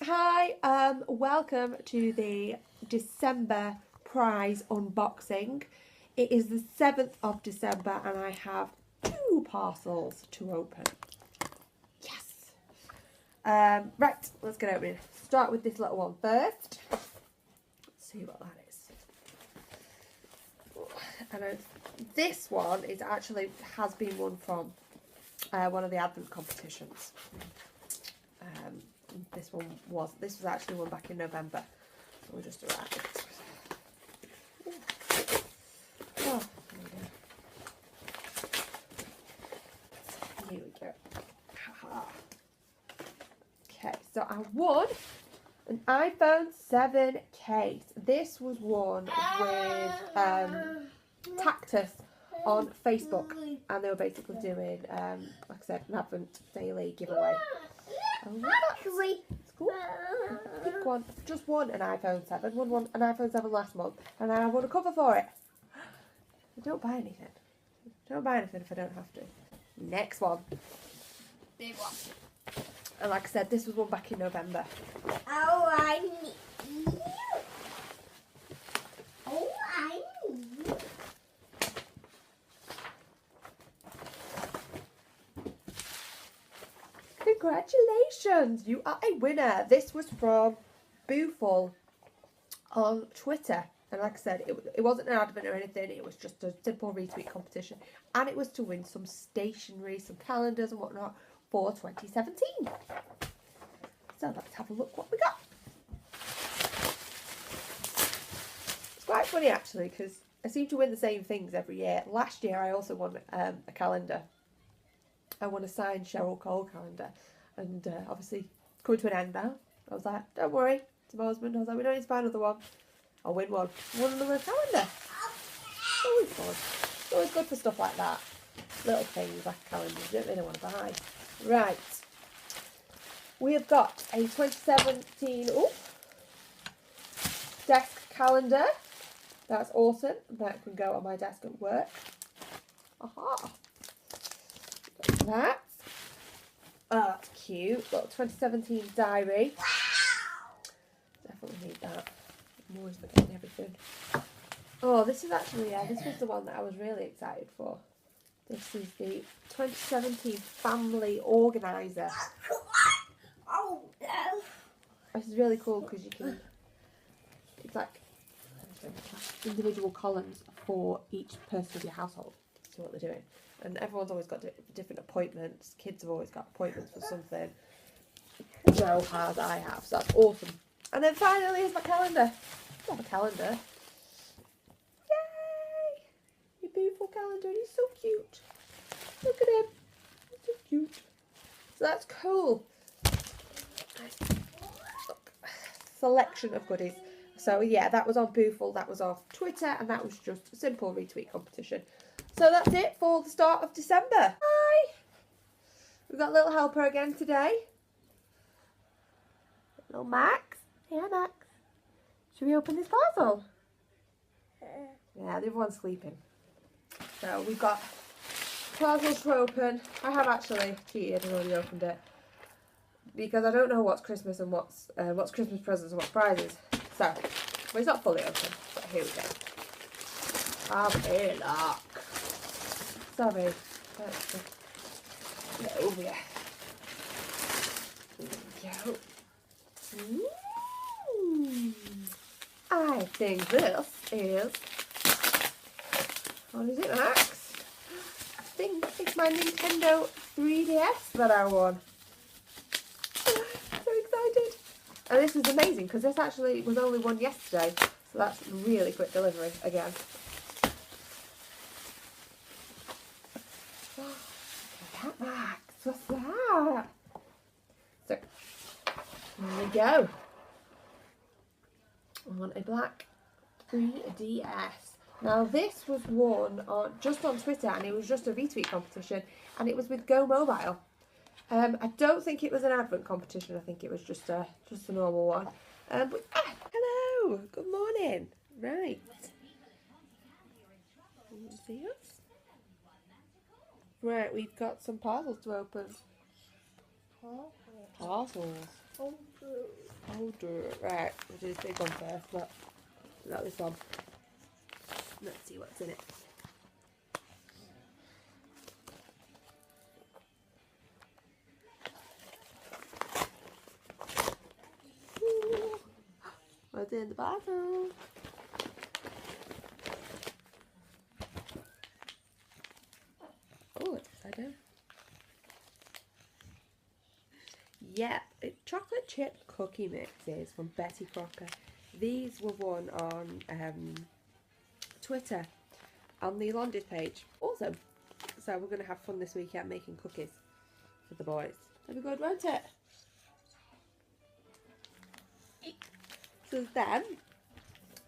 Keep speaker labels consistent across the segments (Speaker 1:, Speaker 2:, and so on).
Speaker 1: Hi, welcome to the December prize unboxing. It is the 7th of December and I have 2 parcels to open. Yes! Right, let's get opening. Start with this little one first. Let's see what that is. And this one is actually has been won from one of the Advent competitions. This was actually one back in November, so we'll just arrived. Oh, here we go. Okay, so I won an iPhone 7 case. This was won with Tactus on Facebook, and they were basically doing, like I said, an Advent daily giveaway.
Speaker 2: Actually,
Speaker 1: it's cool. Big one. Just won an iPhone 7. Won an iPhone 7 last month, and I won a cover for it. I don't buy anything. Don't buy anything if I don't have to. Next one.
Speaker 2: big one.
Speaker 1: And like I said, this was one back in November.
Speaker 2: Oh, I need you. Oh, I need you.
Speaker 1: Congratulations, you are a winner. This was from Booful on Twitter. And like I said, it wasn't an advert or anything. It was just a simple retweet competition. And it was to win some stationery, some calendars and whatnot for 2017. So let's have a look what we got. It's quite funny actually because I seem to win the same things every year. Last year I also won a calendar. I won a signed Cheryl Cole calendar, and obviously it's coming to an end now. I was like, don't worry, to my husband, I was like, we don't need to buy another one. I'll win one. Won another calendar. It's always fun. It's always good for stuff like that. Little things like calendars you don't really want to buy. Right. We have got a 2017 desk calendar. That's awesome. That can go on my desk at work. Aha. That. Oh, that's cute. Little 2017 diary. Definitely need that. I'm always forgetting everything. Oh, this is actually, this was the one that I was really excited for. This is the 2017 Family Organiser.
Speaker 2: Oh, no.
Speaker 1: This is really cool because you can, it's like individual columns for each person of your household. See what they're doing. And everyone's always got different appointments. Kids have always got appointments for something. Joe has, I have. So that's awesome. And then finally is my calendar. I have a calendar. Yay! Your beautiful calendar. He's so cute. Look at him. He's so cute. So that's cool. Look. Selection of goodies. So yeah, that was on Booful. That was off Twitter. And that was just a simple retweet competition. So that's it for the start of December. Hi! We've got a little helper again today. Little Max. Hey, hi Max. Should we open this parcel? Yeah, the other one's sleeping. So we've got parcels to open. I have actually cheated and already opened it. Because I don't know what's Christmas and what's Christmas presents and what's prizes. So, well, it's not fully open, but here we go. Have a look. Sorry. Let's just get over here. There we go. I think this is... What is it, Max? I think it's my Nintendo 3DS that I won. So excited. And this is amazing because this actually was only won yesterday. So that's really quick delivery again. Max, what's that? So, here we go. I want a black 3DS. Now this was won just on Twitter and it was just a retweet competition and it was with Go Mobile. I don't think it was an advent competition, I think it was just a normal one. Hello, good morning. Right. Can you see us? Right, we've got some parcels to open. Parcels. Oh, Powder. Right, we'll do this big one first, but not this one. Let's see what's in it. Ooh. What's in the bottle? Oh, it's upside down. Yeah, it's chocolate chip cookie mixes from Betty Crocker. These were won on Twitter, on the Londis page. Awesome. So we're going to have fun this weekend making cookies for the boys. That'll be good, won't it? So there's them.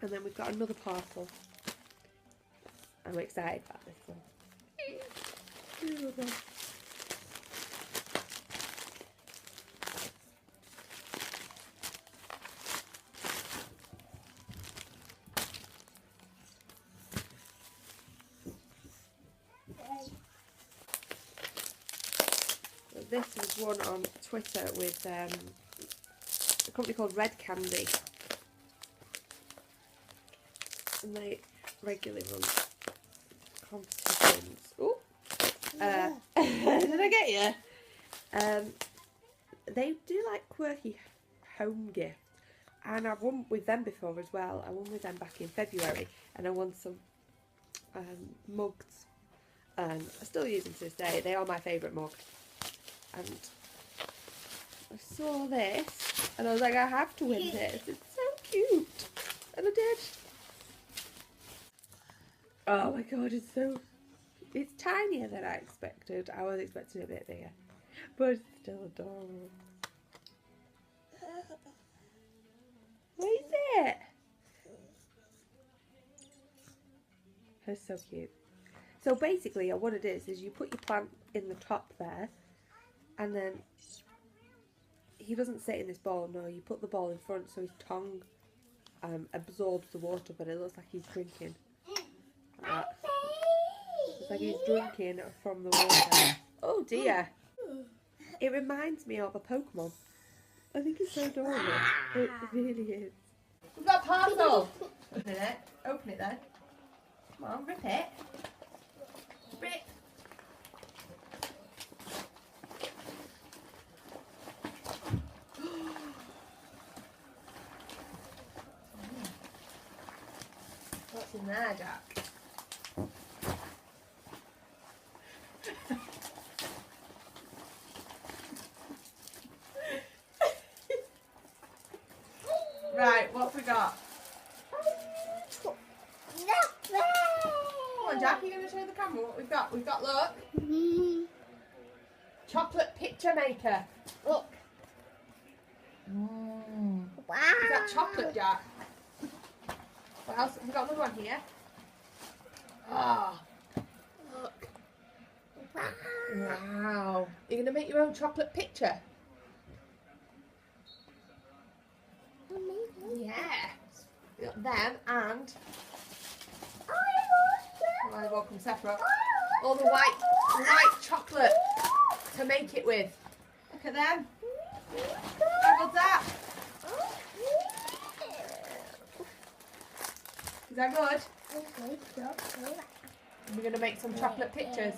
Speaker 1: And then we've got another parcel. I'm excited about this one. This was one on Twitter with a company called Red Candy, and they regularly run competitions. Oh, did I get you? They do like quirky home gifts, and I've won with them before as well. I won with them back in February, and I won some mugs, and I still use them to this day. They are my favourite mug. And I saw this and I was like, I have to win this. It's so cute. And I did. Oh my god, it's tinier than I expected. I was expecting a bit bigger. But it's still adorable. What is it? It's so cute. So basically what it is you put your plant in the top there. And then he doesn't sit in this bowl, no, you put the bowl in front so his tongue absorbs the water, but it looks like he's drinking. Like that. It's like he's drinking from the water. Oh dear. It reminds me of a Pokemon. I think it's so adorable. It really is. We've got a parcel. Open it. Open it then. Come on, rip it. Rip. What's in there, Jack? Right, what have we got? Come on, Jack, are you going to show the camera what we've got? We've got, look. Chocolate picture maker. Look.
Speaker 2: Wow.
Speaker 1: Is that chocolate, Jack? What else? We've got another one here. Oh, look. Wow. You're going to make your own chocolate picture? Yeah. We got them and... Well, they won't come separate. All the white chocolate to make it with. Look at them. How good's that? Is that good? We're going to make some chocolate pictures.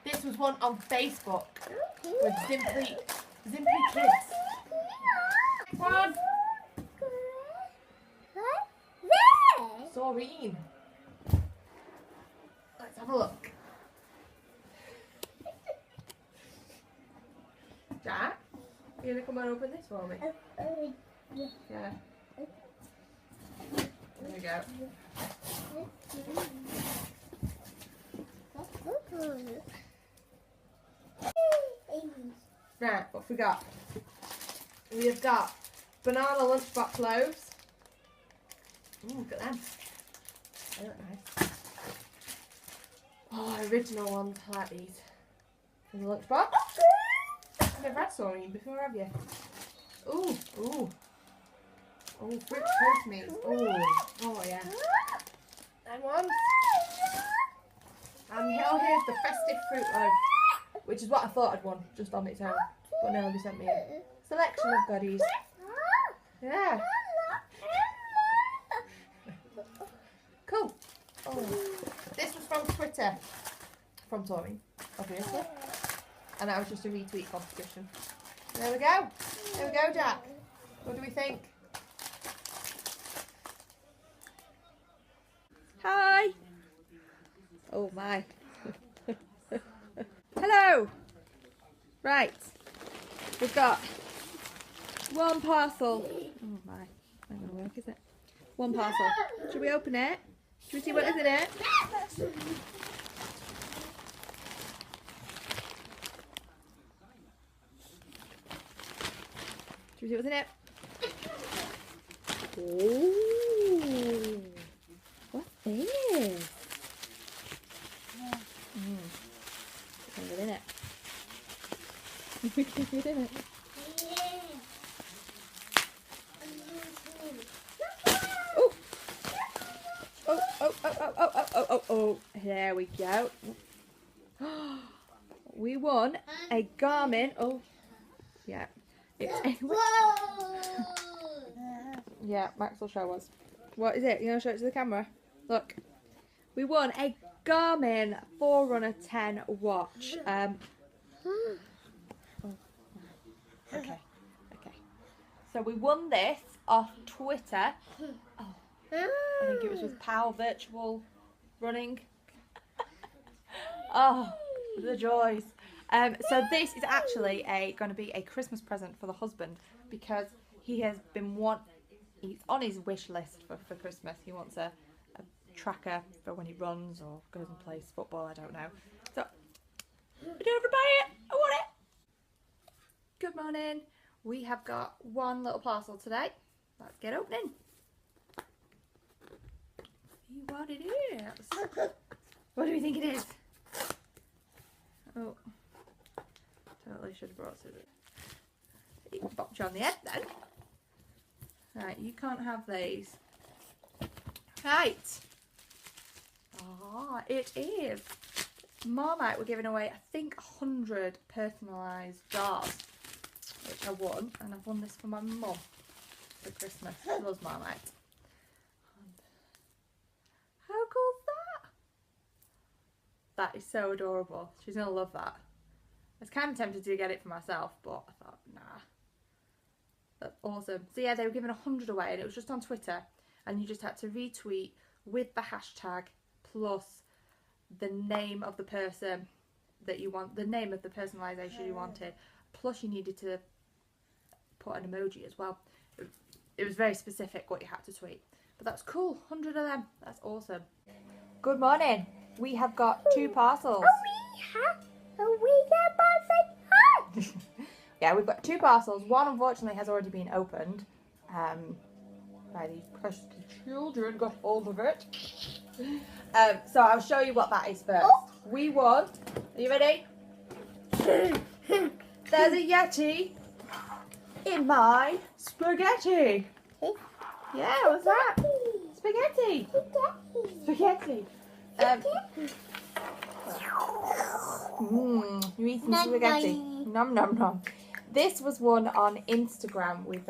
Speaker 1: This was one on Facebook with Simply Kids. Come on. Soreen. Let's have a look. Jack, you going to come and open this for me? Yeah. There we go. Right, what have we got? We have got banana lunchbox loaves. Ooh, look at them. They look nice. Oh, original ones. I like these. In the lunchbox. You've never had Soreen before, have you? Ooh, ooh. Oh, fruit Postmates. Oh yeah. Them ones. And here's the festive fruit loaf, which is what I thought I'd won, just on its own. But no, they sent me a selection of goodies. Yeah. Cool. Oh, this was from Twitter. From Tori, obviously. And that was just a retweet competition. There we go. There we go, Jack. What do we think? Hi. Oh my. Hello. Right. We've got one parcel. Oh my. Not gonna work, is it? One parcel. Should we open it? Should we see what is in it? Should we see what's in it? Ooh. What's this? What's in it? What's in it? Oh, there we go. We won a Garmin. Oh, yeah. Yeah, Max will show us. What is it? You want to show it to the camera? Look. We won a Garmin Forerunner 10 watch. Okay. So we won this off Twitter. Oh, I think it was with Power Virtual Running. Oh, the joys. So this is actually going to be a Christmas present for the husband because he has been he's on his wish list for Christmas. He wants a tracker for when he runs or goes and plays football, I don't know. So, I don't ever buy it. I want it. Good morning. We have got one little parcel today. Let's get opening. See what it is. What do we think it is? Oh, totally should have brought scissors. You can pop you on the head then. Right, you can't have these. Right. Ah, it is. Marmite were giving away, I think, 100 personalised jars, which I won, and I've won this for my mum for Christmas. She loves Marmite. And how cool is that? That is so adorable. She's going to love that. I was kind of tempted to get it for myself, but I thought, nah. That's awesome. So yeah, they were giving 100 away, and it was just on Twitter, and you just had to retweet with the hashtag plus the name of the person that you want, the name of the personalisation you wanted, plus you needed to put an emoji as well. It was very specific what you had to tweet, but that's cool. 100 of them. That's awesome. Good morning. We have got 2 parcels. Yeah, we've got 2 parcels. One unfortunately has already been opened by these precious children, got hold of it. So I'll show you what that is first. We won. Are you ready? There's a Yeti in my spaghetti. Yeah, what's that? Spaghetti. Spaghetti. You eat some spaghetti. Nom nom nom. This was one on Instagram with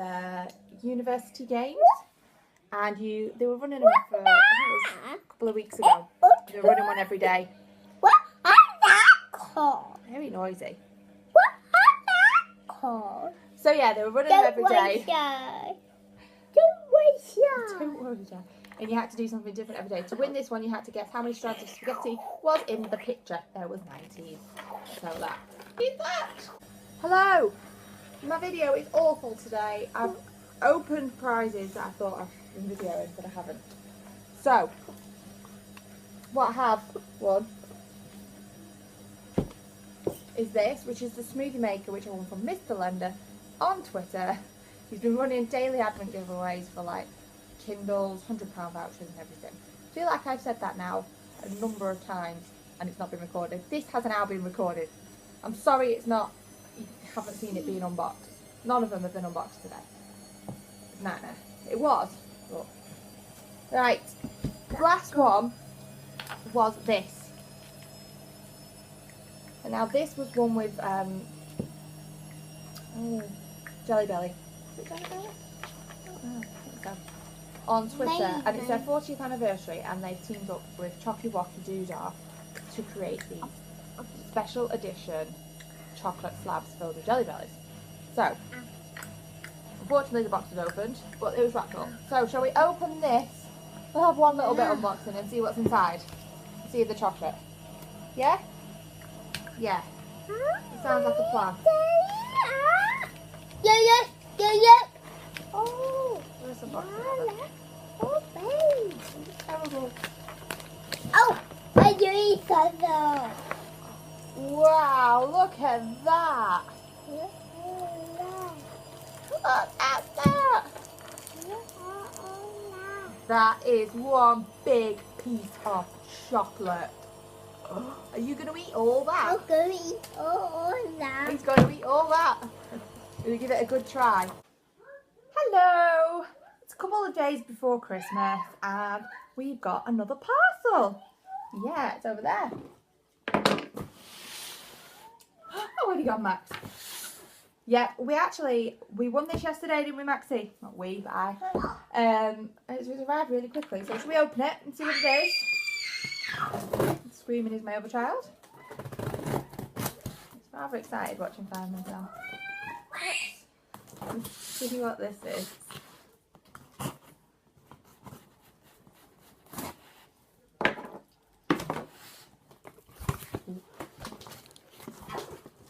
Speaker 1: University Games, and they were running them for, I think it was a couple of weeks ago. They were running one every day.
Speaker 2: What are that called?
Speaker 1: Very noisy.
Speaker 2: What are that called?
Speaker 1: So yeah, they were running them every day. Don't worry, Jack. And you had to do something different every day. To win this one, you had to guess how many strands of spaghetti was in the picture. There was 19. So that is that. Hello. My video is awful today. I've opened prizes that I thought I've been videoing, but I haven't. So, what I have won is this, which is the smoothie maker, which I won from Mr. Lender on Twitter. He's been running daily advent giveaways for like Kindles, £100 vouchers and everything. I feel like I've said that now a number of times and it's not been recorded. This has now been recorded. I'm sorry it's not, you haven't seen it being unboxed. None of them have been unboxed today. Nah. It was. But. Right. The last one was this. And now this was one with Oh, Jelly Belly. Is it Jelly Belly? I don't know. I think so. On Twitter, and it's their 40th anniversary, and they've teamed up with Chocky Wocky Doodah to create these special edition chocolate slabs filled with Jelly Bellies. So, unfortunately the box was opened, but it was wrapped up. So, shall we open this? We'll have one little bit unboxing and see what's inside. See the chocolate. Yeah? Yeah. It sounds like a plan. Oh, there's a box. Terrible.
Speaker 2: Oh, I do eat that.
Speaker 1: Wow, look at that. Look at that. That is one big piece of chocolate. Are you going to eat all that?
Speaker 2: I'm going to eat all that.
Speaker 1: He's going to eat all that. We'll give it a good try. Hello. It's a couple of days before Christmas and we've got another parcel. Yeah, it's over there. Oh, where have you gone, Max? Yeah, we won this yesterday, didn't we, Maxie? Not we, but I. It arrived really quickly, so should we open it and see what it is? Screaming is my other child. He's rather excited watching Fireman's Down. Let's see what this is.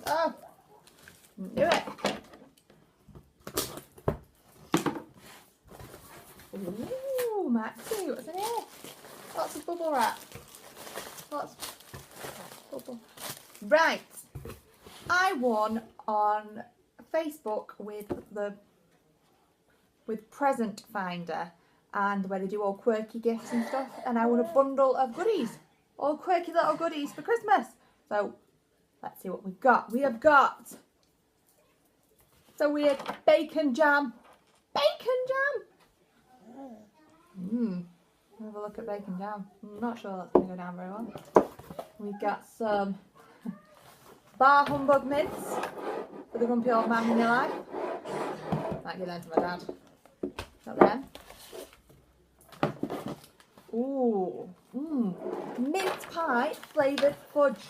Speaker 1: Oh, do it. Ooh, Maxie, what's in here? Lots of bubble wrap. Lots of bubble. Right. I won on Facebook with Present Finder, and where they do all quirky gifts and stuff, and I won a bundle of goodies. All quirky little goodies for Christmas. So let's see what we've got. We have got weird bacon jam. Bacon jam! Have a look at bacon jam. I'm not sure that's going to go down very well. We've got some bar humbug mints for the grumpy old man in your life. Might give them to my dad. Got them. Ooh. Mint pie flavoured fudge.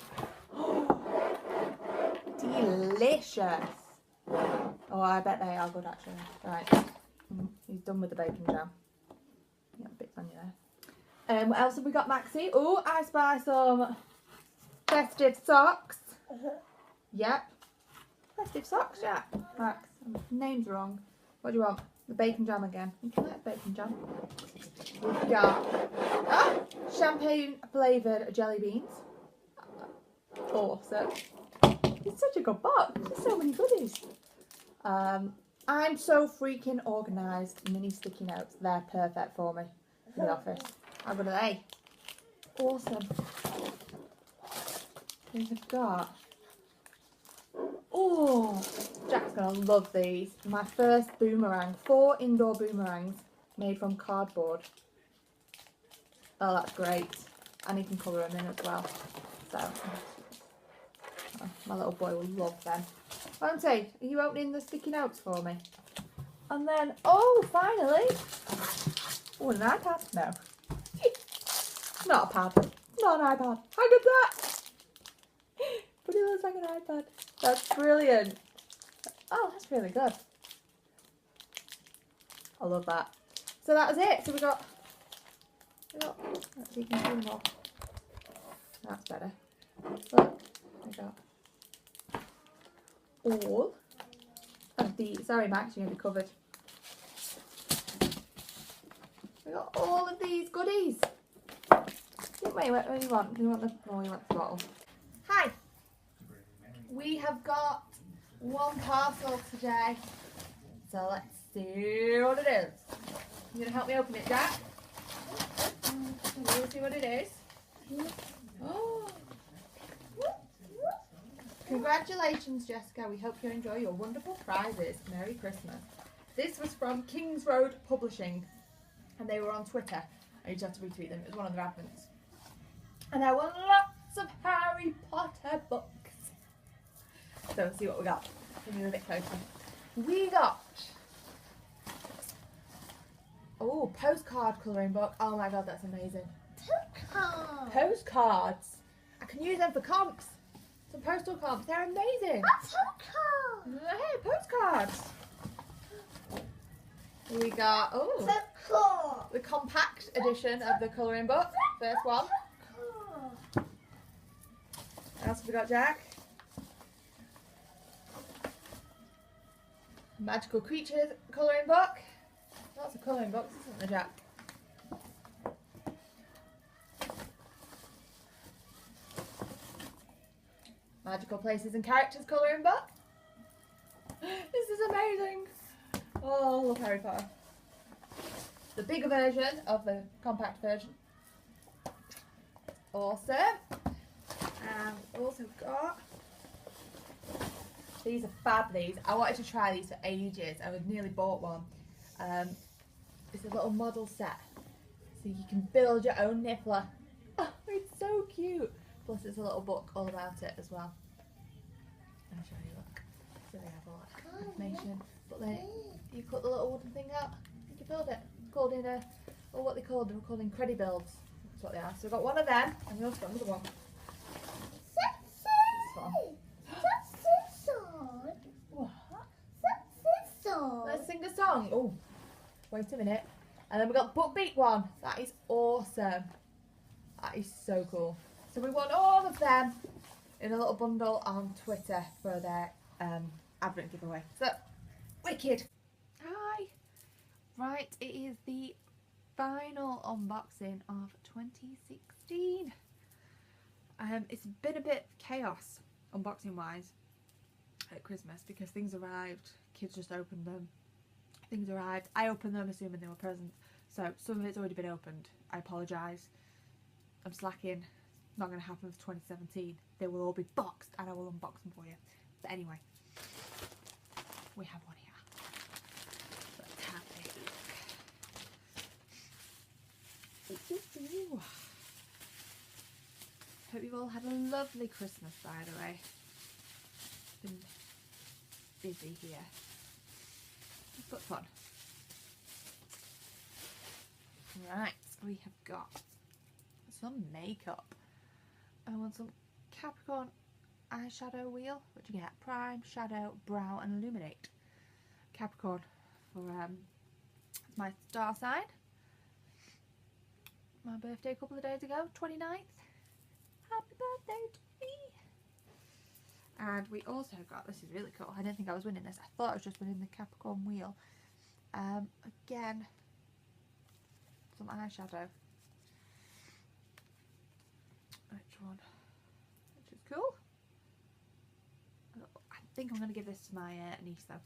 Speaker 1: Delicious. Oh, I bet they are good actually. Right. He's done with the bacon jam. You got bits on you there. What else have we got, Maxie? Oh, I spy some festive socks. Yep. Festive socks, yeah. Max, name's wrong. What do you want? The bacon jam again. You can like bacon jam. We've got champagne flavoured jelly beans. Awesome. It's such a good box. There's so many goodies. I'm so freaking organised. Mini sticky notes. They're perfect for me in the office. How good are they? Awesome. We've got... Oh, Jack's going to love these. My first boomerang. 4 indoor boomerangs made from cardboard. Oh, that's great. And you can colour them in as well. So, my little boy will love them. Auntie, are you opening the sticky notes for me? And then, oh, finally. Oh, an iPad? No. Not a pad. Not an iPad. How good's that? But it looks like an iPad. That's brilliant. Oh, that's really good. I love that. So that was it. So we got let's see, you can see them all. That's better. Look, we got all of the, sorry Max, you're going to be covered. We got all of these goodies. Wait, what do you want? Do you want the, oh, you want the bottle? Hi. We have got one parcel today. So let's see what it is. You going to help me open it, Jack? We'll see what it is. Oh. Congratulations, Jessica. We hope you enjoy your wonderful prizes. Merry Christmas. This was from Kings Road Publishing, and they were on Twitter. I just have to retweet them. It was one of their admins. And I won lots of Harry Potter books. So let's see what we got. bring you a bit closer. We got, oh, postcard colouring book. Oh my god, that's amazing. Postcards. I can use them for comps. Some postal comps. They're amazing. Hey, postcards. We got, oh, the compact edition of the colouring book. First one. What else have we got, Jack? Magical Creatures colouring book. Lots of colouring books, isn't there, Jack? Magical Places and Characters colouring book. This is amazing. Oh, I love Harry Potter. The bigger version of the compact version. Awesome. And we've also got, these are fab, these. I wanted to try these for ages. I nearly bought one. It's a little model set. So you can build your own niffler. Oh, it's so cute. Plus it's a little book all about it as well. I'll show you, look. So they have all that information. But then you cut the little wooden thing out, you can build it. It's called in a, or what they were called Incredibuilds. That's what they are. So we've got one of them, and we also got another one. Let's sing a song. Oh, wait a minute. And then we've got Bookbeat one. That is awesome. That is so cool. So we want all of them in a little bundle on Twitter for their advent giveaway. So, wicked. Hi. Right, it is the final unboxing of 2016. It's been a bit chaos unboxing wise at Christmas because things arrived, kids just opened them, things arrived, I opened them assuming they were presents, so some of it's already been opened. I apologise, I'm slacking, it's not going to happen for 2017, they will all be boxed and I will unbox them for you. But anyway, we have one here. Let's have a look. Ooh. Hope you've all had a lovely Christmas, by the way. It's been busy here, but fun. Right, we have got some makeup. I want some Capricorn eyeshadow wheel. What do you get? Prime, shadow, brow and illuminate. Capricorn for my star sign. My birthday a couple of days ago, 29th. Happy birthday to me. And we also got, this is really cool, I didn't think I was winning this, I thought I was just winning the Capricorn wheel. Again, some eyeshadow. Which one? Which is cool. I think I'm going to give this to my niece though.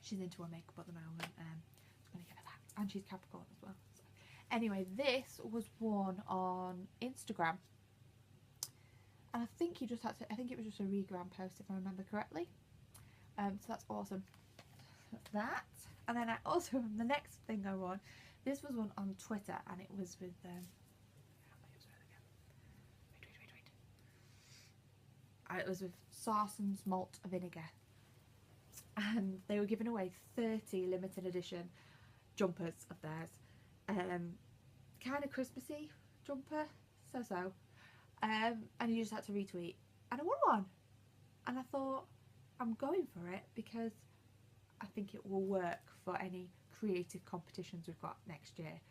Speaker 1: She's into her makeup at the moment. I'm going to give her that. And she's Capricorn as well. So. Anyway, this was one on Instagram. And I think you just had to, I think it was just a regram post if I remember correctly. So that's awesome. That. And then I also, the next thing I won, this was one on Twitter and it was with, it was with Sarson's malt vinegar. And they were giving away 30 limited edition jumpers of theirs. Kind of Christmassy jumper, so. And you just had to retweet. And I won one. And I thought, I'm going for it because I think it will work for any creative competitions we've got next year.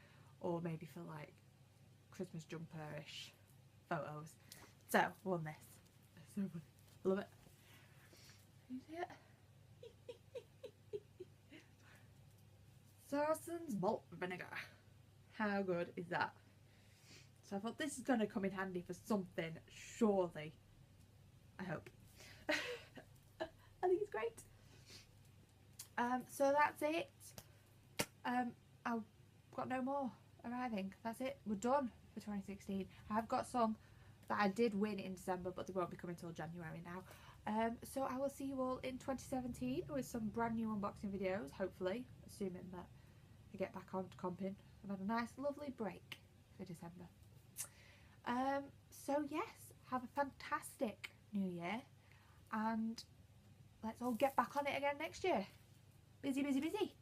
Speaker 1: Or maybe for like Christmas jumper-ish photos. So, won this. So funny. Love it. Can you see it? Sarson's malt vinegar. How good is that? So I thought this is going to come in handy for something, surely. I hope. I think it's great. So that's it. I've got no more arriving. That's it. We're done for 2016. I've got some that I did win in December, but they won't be coming until January now. So I will see you all in 2017 with some brand new unboxing videos, hopefully, assuming that I get back on to comping. I've had a nice lovely break for December. So yes, have a fantastic new year and let's all get back on it again next year. Busy, busy, busy.